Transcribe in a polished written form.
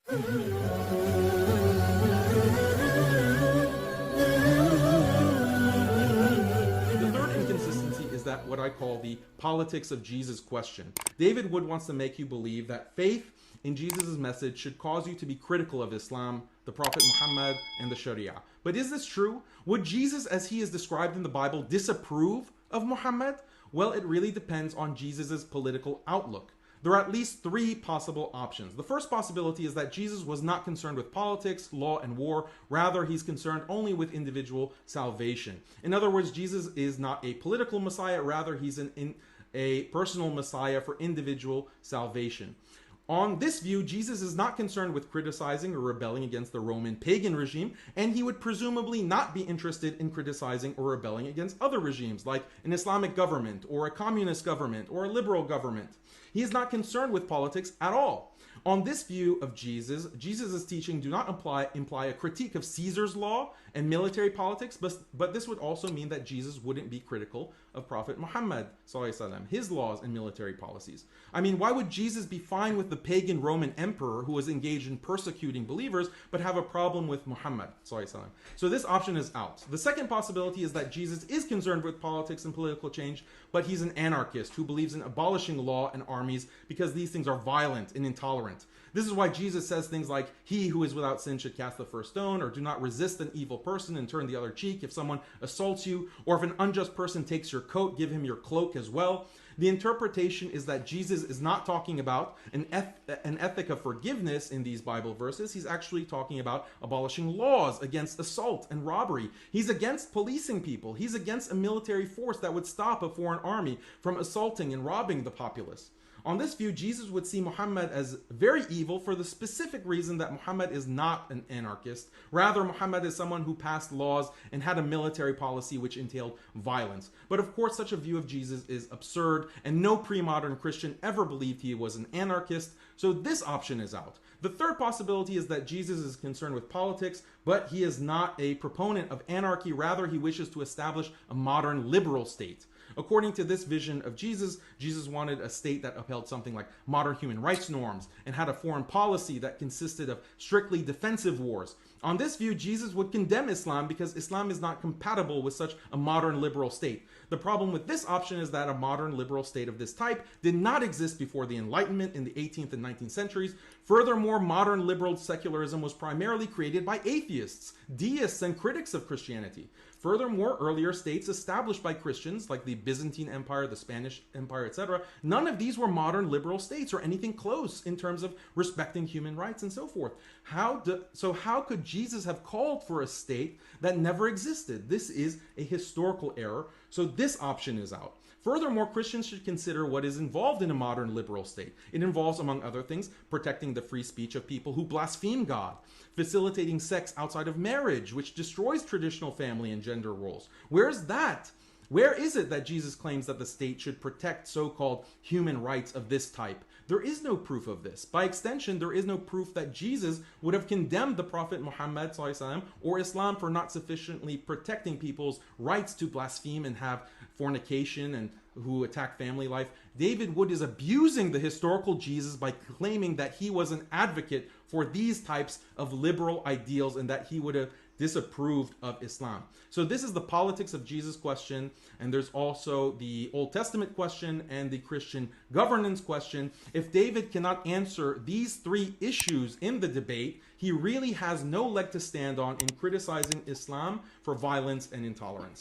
The third inconsistency is that what I call the politics of Jesus question. David Wood wants to make you believe that faith in Jesus' message should cause you to be critical of Islam, the Prophet Muhammad, and the Sharia. But is this true? Would Jesus, as he is described in the Bible, disapprove of Muhammad? Well, it really depends on Jesus' political outlook. There are at least three possible options. The first possibility is that Jesus was not concerned with politics, law, and war. Rather, he's concerned only with individual salvation. In other words, Jesus is not a political Messiah. Rather, he's a personal Messiah for individual salvation. On this view, Jesus is not concerned with criticizing or rebelling against the Roman pagan regime, and he would presumably not be interested in criticizing or rebelling against other regimes, like an Islamic government, or a communist government, or a liberal government. He is not concerned with politics at all. On this view of Jesus' teaching do not imply a critique of Caesar's law and military politics, but this would also mean that Jesus wouldn't be critical of Prophet Muhammad, his laws and military policies. I mean, why would Jesus be fine with the pagan Roman emperor who was engaged in persecuting believers, but have a problem with Muhammad? So this option is out. The second possibility is that Jesus is concerned with politics and political change, but he's an anarchist who believes in abolishing law and armies because these things are violent and intolerant. This is why Jesus says things like, "He who is without sin should cast the first stone," or "Do not resist an evil person and turn the other cheek. If someone assaults you, or if an unjust person takes your coat, give him your cloak as well." The interpretation is that Jesus is not talking about an ethic of forgiveness in these Bible verses. He's actually talking about abolishing laws against assault and robbery. He's against policing people. He's against a military force that would stop a foreign army from assaulting and robbing the populace. On this view, Jesus would see Muhammad as very evil for the specific reason that Muhammad is not an anarchist. Rather, Muhammad is someone who passed laws and had a military policy which entailed violence. But of course, such a view of Jesus is absurd, and no pre-modern Christian ever believed he was an anarchist, so this option is out. The third possibility is that Jesus is concerned with politics, but he is not a proponent of anarchy. Rather, he wishes to establish a modern liberal state. According to this vision of Jesus, Jesus wanted a state that upheld something like modern human rights norms and had a foreign policy that consisted of strictly defensive wars. On this view, Jesus would condemn Islam because Islam is not compatible with such a modern liberal state. The problem with this option is that a modern liberal state of this type did not exist before the Enlightenment in the 18th and 19th centuries. Furthermore, modern liberal secularism was primarily created by atheists, deists, and critics of Christianity. Furthermore, earlier states established by Christians, like the Byzantine Empire, the Spanish Empire, etc., none of these were modern liberal states or anything close in terms of respecting human rights and so forth. How could Jesus have called for a state that never existed? This is a historical error, so this option is out. Furthermore, Christians should consider what is involved in a modern liberal state. It involves, among other things, protecting the free speech of people who blaspheme God, facilitating sex outside of marriage, which destroys traditional family and gender roles. Where is that? Where is it that Jesus claims that the state should protect so-called human rights of this type? There is no proof of this. By extension, there is no proof that Jesus would have condemned the Prophet Muhammad ﷺ or Islam for not sufficiently protecting people's rights to blaspheme and have fornication and who attack family life. David Wood is abusing the historical Jesus by claiming that he was an advocate for these types of liberal ideals and that he would have disapproved of Islam. So this is the politics of Jesus question, and there's also the Old Testament question and the Christian governance question. If David cannot answer these three issues in the debate, he really has no leg to stand on in criticizing Islam for violence and intolerance.